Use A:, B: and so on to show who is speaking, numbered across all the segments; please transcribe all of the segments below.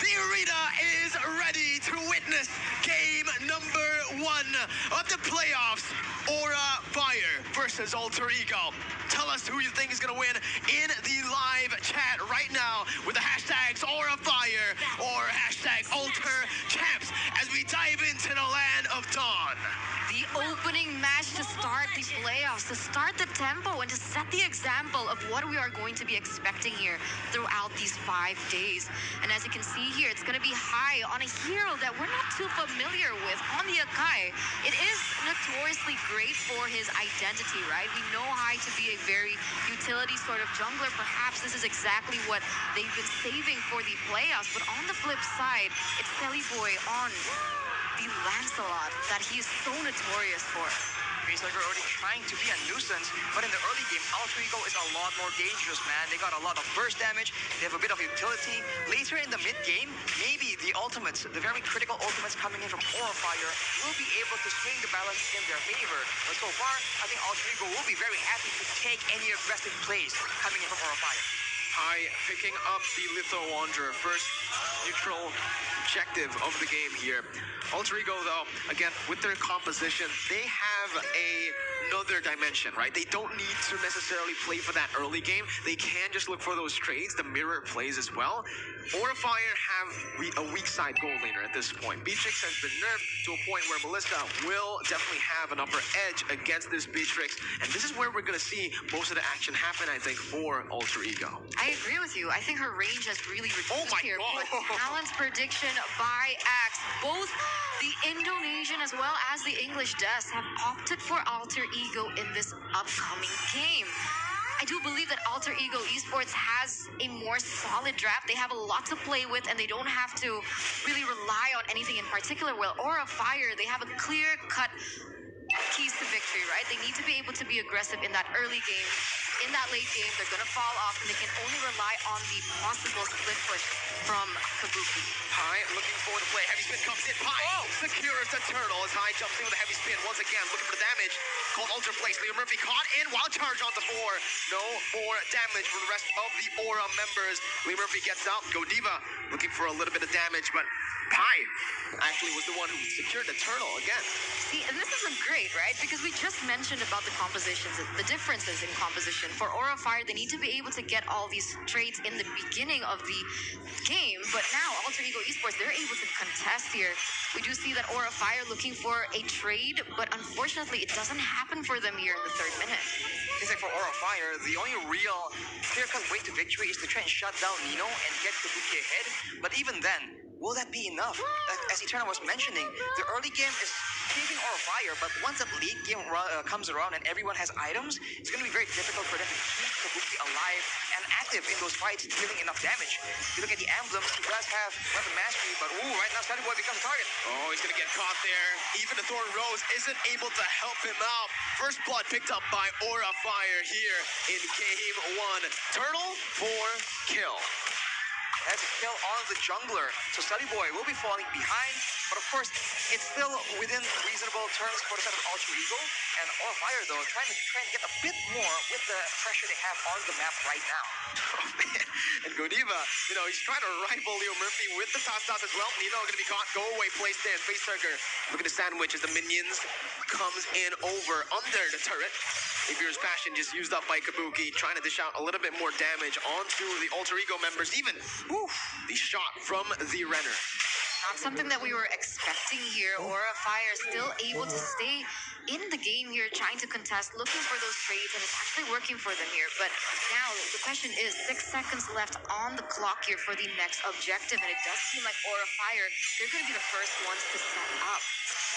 A: The arena is ready to witness game number 1 of the playoffs. Aura Fire versus Alter Ego. Tell us who you think is going to win in the live chat right now with the hashtags Aura Fire or hashtag Alter Champs as we dive into the land of Dawn.
B: The opening match to start the playoffs, to start the tempo, and to set the example of what we are going to be expecting here throughout these 5 days. And as you can see here, it's going to be high on a hero that we're not too familiar with, on the Akai. It is notoriously great for his identity, right? We know High to be a very utility sort of jungler. Perhaps this is exactly what they've been saving for the playoffs. But on the flip side, it's Telly Boy on the Lancelot that he is so notorious for.
C: Facehugger already trying to be a nuisance, but in the early game, Alter Ego is a lot more dangerous, man. They got a lot of burst damage, they have a bit of utility. Later in the mid-game, maybe the ultimates, the very critical ultimates coming in from Aura Fire, will be able to swing the balance in their favor. But so far, I think Alter Ego will be very happy to take any aggressive plays coming in from Aura Fire.
A: High picking up the Litho Wanderer, first neutral objective of the game here. Alter Ego, though, again, with their composition, they have another dimension, right? They don't need to necessarily play for that early game. They can just look for those trades, the mirror plays as well. Aura Fire have a weak side gold laner at this point. Beatrix has been nerfed to a point where Melissa will definitely have an upper edge against this Beatrix, and this is where we're going to see most of the action happen, I think, for Alter Ego.
B: I agree with you. I think her range has really reduced here.
A: God.
B: But Talon's prediction by Axe, both the Indonesian as well as the English devs have opted for Alter Ego in this upcoming game. I do believe that Alter Ego Esports has a more solid draft. They have a lot to play with, and they don't have to really rely on anything in particular. Well, Aura Fire, they have a clear-cut keys to victory, right? They need to be able to be aggressive in that early game. In that late game, they're going to fall off, and they can only rely on the possible split push from Kabuki.
A: High looking for the play. Heavy spin comes in. High secures the turtle as High jumps in with a heavy spin once again, looking for the damage. Called Ultra Place. Leo Murphy caught in. Wild charge on the 4. No more damage for the rest of the Aura members. Leo Murphy gets out. Godiva looking for a little bit of damage, but Pai actually was the one who secured the turtle again.
B: See, and this isn't great, right? Because we just mentioned about the compositions, the differences in composition. For Aura Fire, they need to be able to get all these trades in the beginning of the game, but now Alter Ego Esports, they're able to contest here. We do see that Aura Fire looking for a trade, but unfortunately, it doesn't happen for them here in the 3rd minute.
C: It's like for Aura Fire, the only real clear-cut way to victory is to try and shut down Nino and get Kabuki ahead, but even then, will that be enough? As Eternal was mentioning, the early game is saving Aura Fire, but once that late game comes around and everyone has items, it's going to be very difficult for them to keep Kabuki alive and active in those fights, dealing enough damage. If you look at the emblems, he does have weapon mastery, but right now Sunny Boy becomes a target.
A: Oh, he's going to get caught there. Even the Thorn Rose isn't able to help him out. First blood picked up by Aura Fire here in game 1. Turtle for kill.
C: That's a kill on the jungler. So Sunny Boy will be falling behind, but of course, it's still within reasonable terms for the side of Alter Ego. And Aura Fire, though, trying to get a bit more with the pressure they have on the map right now.
A: Oh, man. And Godiva, he's trying to rival Leo Murphy with the toss as well. Nino going to be caught. Go away, placed in. Facehugger. Look at the sandwich as the minions comes in over under the turret. Xavier's Passion just used up by Kabuki, trying to dish out a little bit more damage onto the Alter Ego members. Even the shot from the Renner.
B: Not something that we were expecting here. Aura Fire still able to stay in the game here, trying to contest, looking for those trades, and it's actually working for them here. But now the question is 6 seconds left on the clock here for the next objective, and it does seem like Aura Fire, they're going to be the first ones to set up.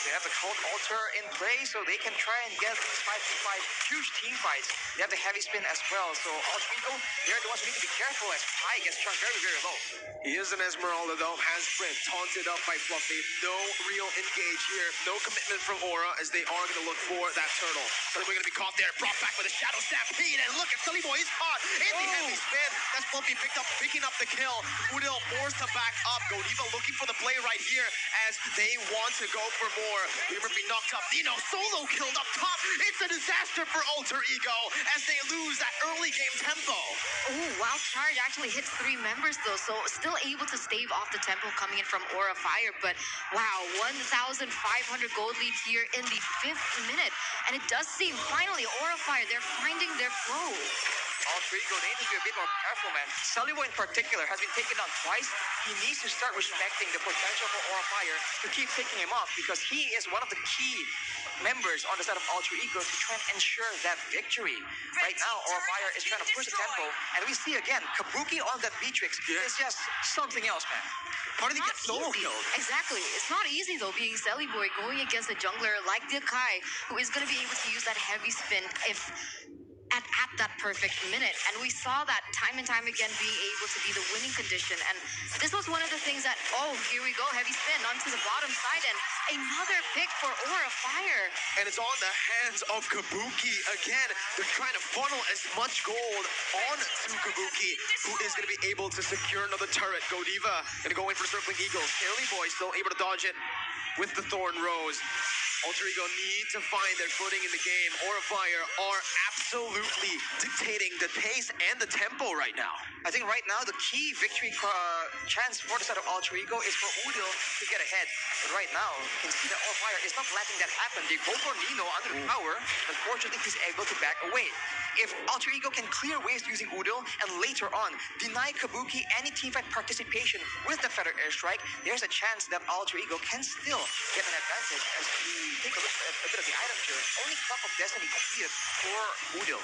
C: They have the Cold Altar in play, so they can try and get these 5v5 huge team fights. They have the heavy spin as well, so Alter Ego, they're the ones who need to be careful as Pai gets chunked very, very low.
A: He is an Esmeralda, though, has sprint, taunted up by Fluffy. No real engage here, no commitment from Aura, as they are going to look for that turtle. Sunny Boy going to be caught there, brought back with a Shadow Stampede, and look at Sunny Boy, he's caught. caught in the heavy spin. That's Fluffy picking up the kill. Udil forced to back up. Godiva looking for the play right here as they want to go for more. Murphy knocked up Nino. Solo killed up top. It's a disaster for Alter Ego as they lose that early game tempo.
B: Ooh, Wild Charge actually hits 3 members though, so still able to stave off the tempo coming in from Aura Fire. But wow, 1,500 gold lead here in the 5th minute. And it does seem finally Aura Fire, they're finding their flow.
C: Alter Ego, they need to be a bit more careful, man. Salibo in particular has been taken down twice. He needs to start respecting the potential for Aura Fire to keep picking him up because he is one of the key members on the side of Alter Ego to try and ensure that victory. Right now, Aura Fire is trying to push the tempo, and we see again, Kabuki on that Beatrix is just something else, man.
A: How did he get solo
B: Easy.
A: killed?
B: Exactly. It's not easy though being Selly Boy going against a jungler like the Kai who is going to be able to use that heavy spin if at that perfect minute. And we saw that time and time again being able to be the winning condition. And this was one of the things that, oh, here we go, heavy spin onto the bottom side and another pick for Aura Fire.
A: And it's on the hands of Kabuki again. They're trying to funnel as much gold onto Kabuki, who is going to be able to secure another turret. Godiva going to go in for Circling Eagles. Early Boy still able to dodge it with the Thorn Rose. Alter Ego need to find their footing in the game. Aura Fire are absolutely dictating the pace and the tempo right now.
C: I think right now the key victory chance for the side of Alter Ego is for Udil to get ahead. But right now, you can see that Aura Fire is not letting that happen. They go for Nino under the tower. Unfortunately, he's able to back away. If Alter Ego can clear waves using Udil and later on deny Kabuki any teamfight participation with the Feather Airstrike, there's a chance that Alter Ego can still get an advantage as we take a look at a bit of the items here. Only Cup of Destiny completed for Udil.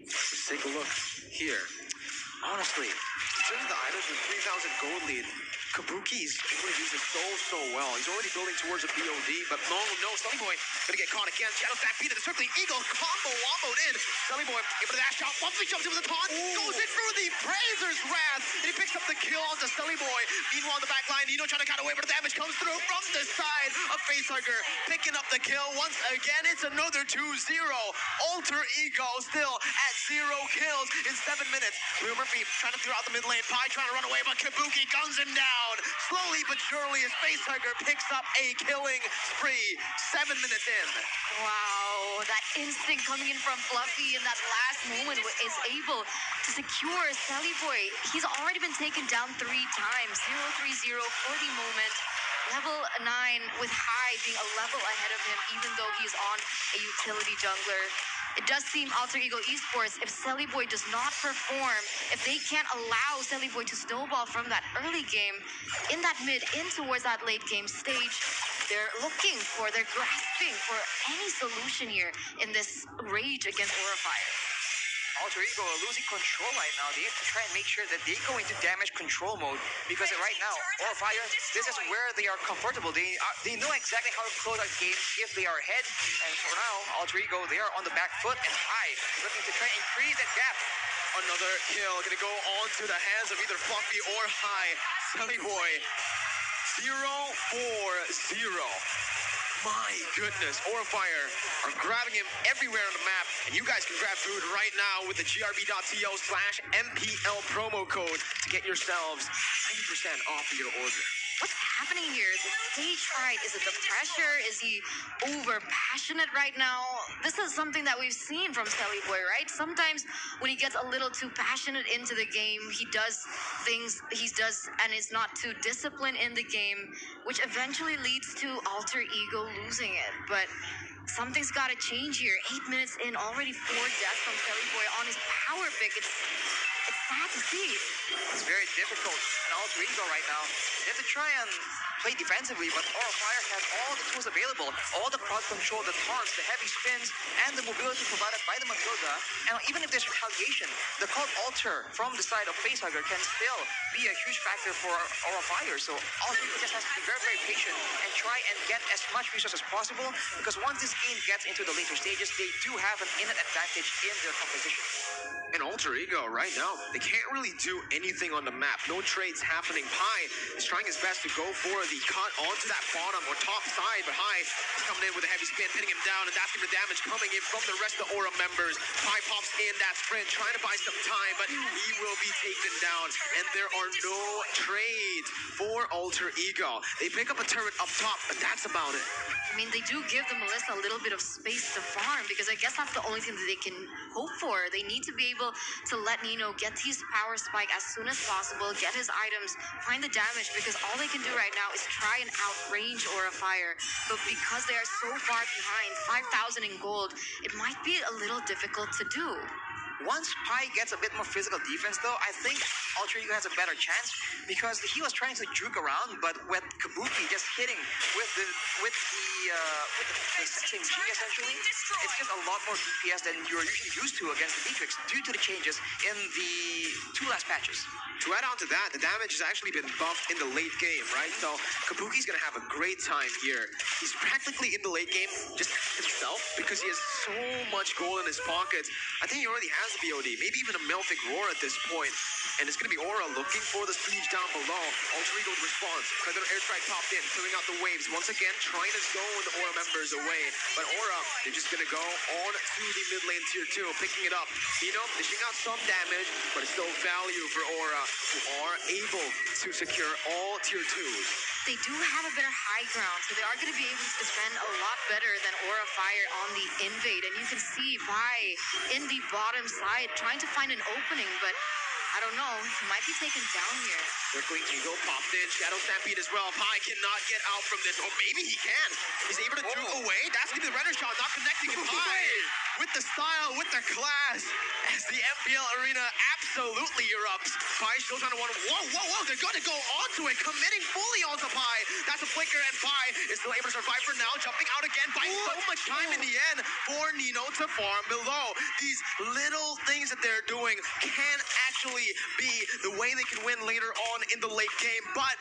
A: Let's take a look here. Honestly, in terms of the items with 3,000 gold lead, Kabuki's able to use it so well. He's already building towards a BOD, but no, Sully Boy gonna get caught again. Shadow Stampede to the Circling Eagle, combo womboed in. Sully Boy able to dash out. Bumpy jumps into the taunt, goes in through the Brazer's Wrath, and he picks up the kill onto Sully Boy. Meanwhile, on the back line, Nino trying to cut away, but the damage comes through from the side of Facehugger, picking up the kill once again. It's another 2-0. Alter Ego still at 0 kills in 7 minutes. Leo Murphy trying to clear out the mid lane. Pi trying to run away, but Kabuki guns him down. Slowly but surely, as Facehugger picks up a killing spree. 7 minutes in.
B: Wow, that instinct coming in from Fluffy in that last moment is able to secure Sally Boy. He's already been taken down 3 times. 0-3-0 for the moment. Level 9 with High being a level ahead of him, even though he's on a utility jungler. It does seem Alter Ego Esports, if Selly Boy does not perform, if they can't allow Selly Boy to snowball from that early game, in that mid, in towards that late game stage, they're looking for, they're grasping for any solution here in this rage against Aura Fire.
C: Alter Ego are losing control right now. They have to try and make sure that they go into damage control mode because right now, Aura Fire, this is where they are comfortable. They know exactly how to close out games if they are ahead. And for now, Alter Ego, they are on the back foot and High looking to try and increase that gap.
A: Another kill gonna go on to the hands of either Fluffy or High. Selly Boy, 0-4-0. My goodness, Aura Fire are grabbing him everywhere on the map, and you guys can grab food right now with the grb.to/MPL promo code to get yourselves 90% off of your order.
B: What's happening here? Is it stage fright? Is it the pressure? Is he over passionate right now? This is something that we've seen from Selly Boy, right? Sometimes when he gets a little too passionate into the game, he does things and is not too disciplined in the game, which eventually leads to Alter Ego losing it. But something's got to change here. 8 minutes in, already 4 deaths from Selly Boy on his power pick. It's sad to see.
C: It's very difficult. And Alter Ego right now, they have to try and play defensively, but Aura Fire has all the tools available. All the crowd control, the taunts, the heavy spins, and the mobility provided by the Matilda. And even if there's retaliation, the called Alter from the side of Facehugger can still be a huge factor for Aura Fire. So Alter Ego just has to be very, very patient and try and get as much resources as possible, because once this game gets into the later stages, they do have an innate advantage in their composition.
A: And Alter Ego right now, they can't really do anything on the map. No trades happening. Pi is trying his best to go for the cut onto that bottom or top side, but Pi is coming in with a heavy spin, pinning him down, and that's the damage coming in from the rest of the Aura members. Pi pops in that sprint, trying to buy some time, but he will be taken down, and there are no trades for Alter Ego. They pick up a turret up top, but that's about it.
B: I mean, they do give the Melissa a little bit of space to farm because I guess that's the only thing that they can hope for. They need to be able to let Nino get his power spike as soon as possible, get his items, find the damage, because all they can do right now is try and outrange Aura Fire. But because they are so far behind, 5,000 in gold, it might be a little difficult to do.
C: Once Pi gets a bit more physical defense, though, I think Alter Ego has a better chance because he was trying to juke around, but with Kabuki just hitting with the SMG essentially, it's just a lot more DPS than you're usually used to against the Matrix due to the changes in the two last patches.
A: To add on to that, the damage has actually been buffed in the late game, right? So Kabuki's gonna have a great time here. He's practically in the late game just himself because he has so much gold in his pockets. I think he already has a BOD, maybe even a Melphic Roar at this point. And it's gonna be Aura looking for the siege down below. Alter Ego's response. Feather Airstrike popped in, clearing out the waves. Once again, trying to zone the Aura members away. But Aura, they're just gonna go on to the mid lane tier 2, picking it up. Nino dishing out some damage, but it's still value for Aura, who are able to secure all tier 2s.
B: They do have a better high ground, so they are going to be able to defend a lot better than Aura Fire on the invade. And you can see Pi in the bottom side trying to find an opening, but I don't know, he might be taken down here.
A: Circling Eagle popped in, Shadow Stampede as well. Pi cannot get out from this, or maybe he can. He's able to juke away. That's gonna be the Renner shot, not connecting to Pi. With the style, with the class, as the FPL arena absolutely erupts. Pi still trying to whoa, they're gonna go onto it, committing fully onto Pi. That's a flicker, and Pi is still able to survive for now, jumping out again, buying so much time in the end for Nino to farm below. These little things that they're doing can actually be the way they can win later on in the late game, but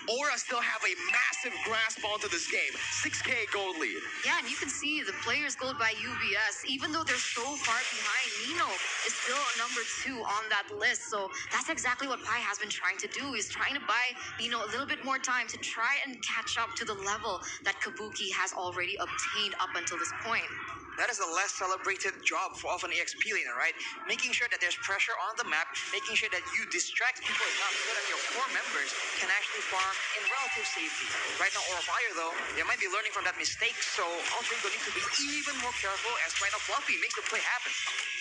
A: Aura still have a massive grasp onto this game. 6K gold lead.
B: Yeah, and you can see the players gold by UBS, even though they're so far behind, Nino is still number 2 on that list. So that's exactly what Pi has been trying to do. He's trying to buy Nino a little bit more time to try and catch up to the level that Kabuki has already obtained up until this point.
C: That is a less celebrated job of an EXP laner, right? Making sure that there's pressure on the map, making sure that you distract people enough so that your core members can actually farm in relative safety. Right now, Aura Fire, though, they might be learning from that mistake, so Alter Ego needs to be even more careful as right now Fluffy makes the play happen.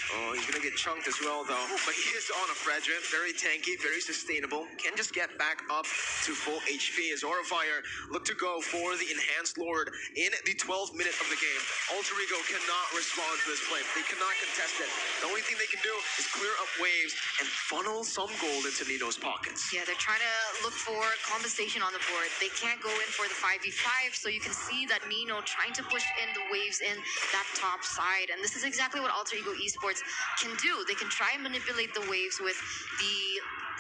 A: Oh, he's gonna get chunked as well, though. But he is on a Frederick, very tanky, very sustainable. Can just get back up to full HP as Aura Fire look to go for the Enhanced Lord in the 12th minute of the game. Alter Ego cannot respond to this play. They cannot contest it. The only thing they can do is clear up waves and funnel some gold into Nino's pockets.
B: Yeah, they're trying to look for compensation on the board. They can't go in for the 5v5, so you can see that Nino trying to push in the waves in that top side. And this is exactly what Alter Ego Esports can do. They can try and manipulate the waves with the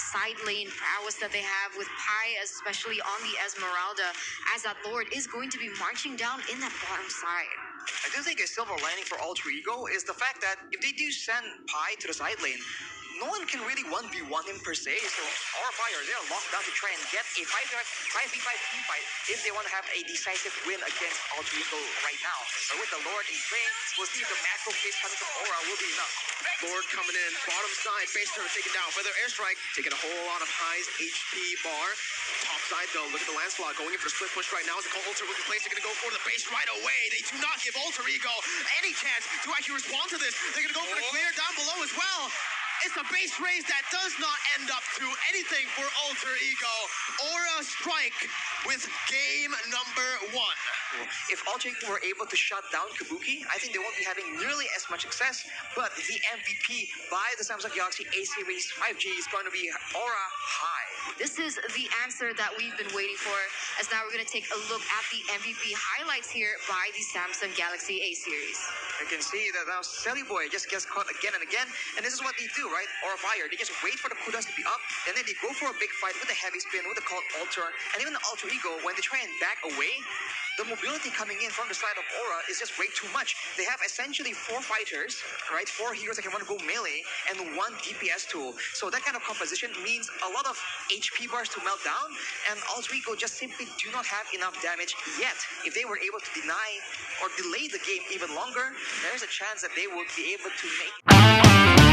B: side lane prowess that they have with Pi, especially on the Esmeralda, as that Lord is going to be marching down in that bottom side.
C: I do think a silver lining for Alter Ego is the fact that if they do send Pi to the side lane, no one can really 1v1 him per se, so Aura Fire, they're locked down to try and get a 5v5 team fight if they want to have a decisive win against Alter Ego right now. But with the Lord in play, we'll see if the macro case coming from Aura will be enough.
A: Lord coming in, bottom side, face turn taken down. Feather Airstrike, taking a whole lot of highs HP bar. Top side though, look at the Lancelot going in for the split push right now. As the Alter with the place, they're going to go for the base right away. They do not give Alter Ego any chance to actually respond to this. They're going to go for the clear down below as well. It's a base raise that does not end up to anything for Alter Ego. Aura strike with game number 1.
C: If Alter Ego were able to shut down Kabuki, I think they won't be having nearly as much success, but the MVP by the Samsung Galaxy A Series 5G is going to be Aura High.
B: This is the answer that we've been waiting for, as now we're going to take a look at the MVP highlights here by the Samsung Galaxy A Series.
C: You can see that now Selly Boy just gets caught again and again, and this is what they do. right? Aura Fire. They just wait for the cooldowns to be up, and then they go for a big fight with the heavy spin, with the called Alter, and even the Alter Ego. When they try and back away, the mobility coming in from the side of Aura is just way too much. They have essentially 4 fighters, right? 4 heroes that can want to go melee, and 1 DPS tool. So that kind of composition means a lot of HP bars to melt down, and Alter Ego just simply do not have enough damage yet. If they were able to deny or delay the game even longer, there is a chance that they would be able to make